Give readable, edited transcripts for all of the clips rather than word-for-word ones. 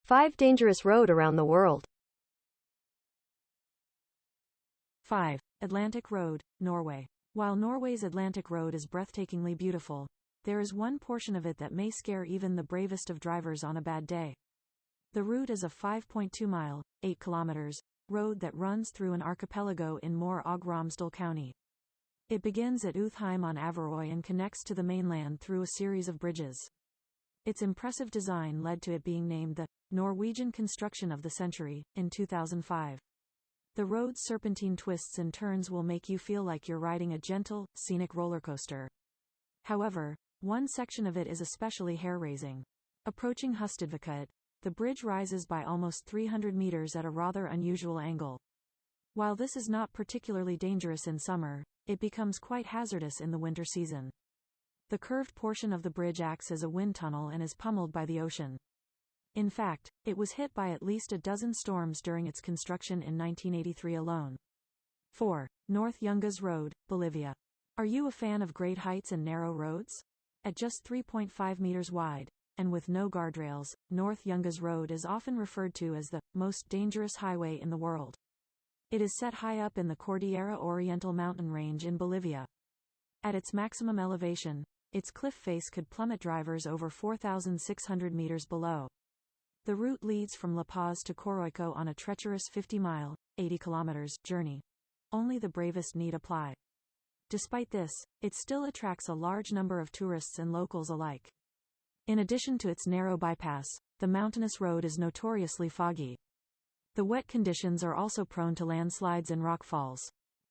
5 dangerous road around the world. 5. Atlantic Road, Norway. While Norway's Atlantic Road is breathtakingly beautiful, there is one portion of it that may scare even the bravest of drivers on a bad day. The route is a 5.2-mile, 8 kilometers, road that runs through an archipelago in Møre og Romsdal County. It begins at Uthheim on Averøy and connects to the mainland through a series of bridges. Its impressive design led to it being named the Norwegian Construction of the Century in 2005. The road's serpentine twists and turns will make you feel like you're riding a gentle, scenic roller coaster. However, one section of it is especially hair-raising. Approaching Hustadvika, the bridge rises by almost 300 meters at a rather unusual angle. While this is not particularly dangerous in summer, it becomes quite hazardous in the winter season. The curved portion of the bridge acts as a wind tunnel and is pummeled by the ocean. In fact, it was hit by at least a dozen storms during its construction in 1983 alone. 4. North Yungas Road, Bolivia. Are you a fan of great heights and narrow roads? At just 3.5 meters wide, and with no guardrails, North Yungas Road is often referred to as the most dangerous highway in the world. It is set high up in the Cordillera Oriental mountain range in Bolivia. At its maximum elevation, its cliff face could plummet drivers over 4,600 meters below. The route leads from La Paz to Coroico on a treacherous 50-mile, 80 kilometers, journey. Only the bravest need apply. Despite this, it still attracts a large number of tourists and locals alike. In addition to its narrow bypass, the mountainous road is notoriously foggy. The wet conditions are also prone to landslides and rockfalls.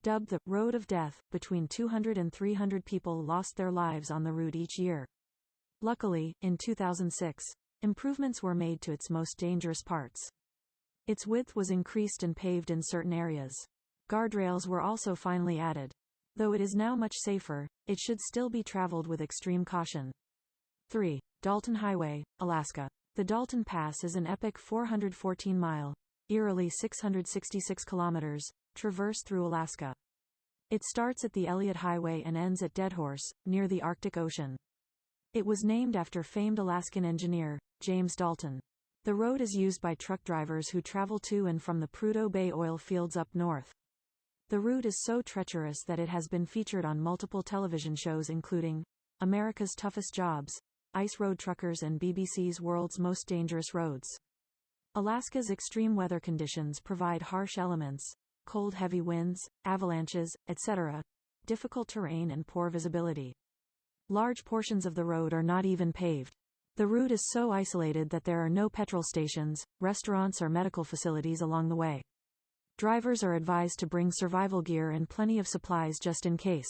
Dubbed the Road of Death, between 200 and 300 people lost their lives on the route each year. Luckily, in 2006, improvements were made to its most dangerous parts. Its width was increased and paved in certain areas. Guardrails were also finally added. Though it is now much safer, it should still be traveled with extreme caution. 3. Dalton Highway, Alaska. The Dalton Pass is an epic 414-mile, eerily 666 kilometers, traverse through Alaska. It starts at the Elliott Highway and ends at Deadhorse, near the Arctic Ocean. It was named after famed Alaskan engineer, James Dalton. The road is used by truck drivers who travel to and from the Prudhoe Bay oil fields up north. The route is so treacherous that it has been featured on multiple television shows including America's Toughest Jobs, Ice Road Truckers and BBC's World's Most Dangerous Roads. Alaska's extreme weather conditions provide harsh elements, cold heavy winds, avalanches, etc., difficult terrain and poor visibility. Large portions of the road are not even paved. The route is so isolated that there are no petrol stations, restaurants or medical facilities along the way. Drivers are advised to bring survival gear and plenty of supplies just in case.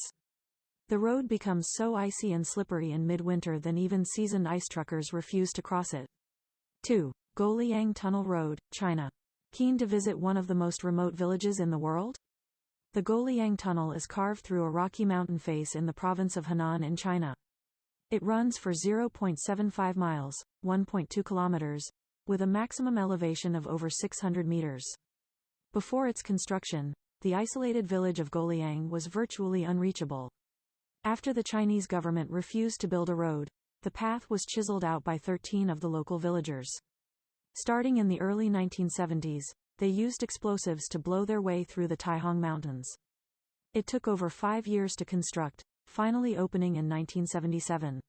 The road becomes so icy and slippery in midwinter that even seasoned ice truckers refuse to cross it. 2. Guoliang Tunnel Road, China. Keen to visit one of the most remote villages in the world? The Guoliang Tunnel is carved through a rocky mountain face in the province of Henan in China. It runs for 0.75 miles, 1.2 kilometers, with a maximum elevation of over 600 meters. Before its construction, the isolated village of Goliang was virtually unreachable. After the Chinese government refused to build a road, the path was chiseled out by 13 of the local villagers. Starting in the early 1970s, they used explosives to blow their way through the Taihong Mountains. It took over 5 years to construct, finally opening in 1977.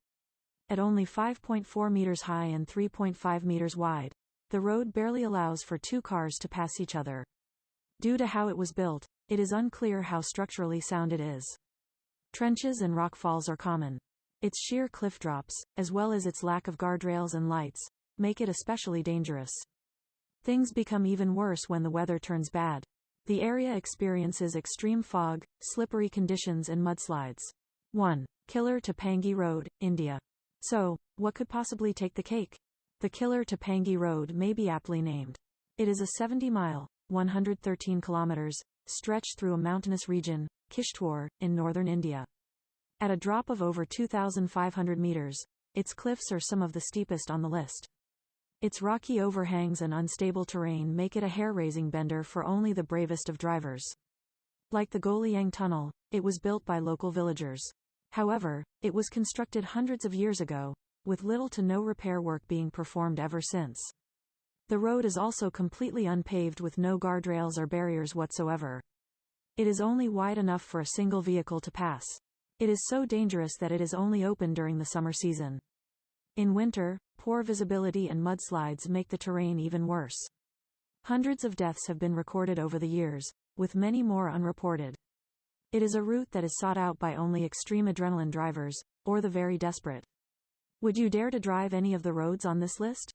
At only 5.4 meters high and 3.5 meters wide, the road barely allows for 2 cars to pass each other. Due to how it was built, it is unclear how structurally sound it is. Trenches and rockfalls are common. Its sheer cliff drops, as well as its lack of guardrails and lights, make it especially dangerous. Things become even worse when the weather turns bad. The area experiences extreme fog, slippery conditions and mudslides. 1. Killar to Pangi Road, India. So, what could possibly take the cake? The Killar to Pangi Road may be aptly named. It is a 70-mile, 113 kilometers, stretch through a mountainous region, Kishtwar, in northern India. At a drop of over 2,500 meters, its cliffs are some of the steepest on the list. Its rocky overhangs and unstable terrain make it a hair-raising bender for only the bravest of drivers. Like the Goliang Tunnel, it was built by local villagers. However, it was constructed hundreds of years ago, with little to no repair work being performed ever since. The road is also completely unpaved with no guardrails or barriers whatsoever. It is only wide enough for a single vehicle to pass. It is so dangerous that it is only open during the summer season. In winter, poor visibility and mudslides make the terrain even worse. Hundreds of deaths have been recorded over the years, with many more unreported. It is a route that is sought out by only extreme adrenaline drivers, or the very desperate. Would you dare to drive any of the roads on this list?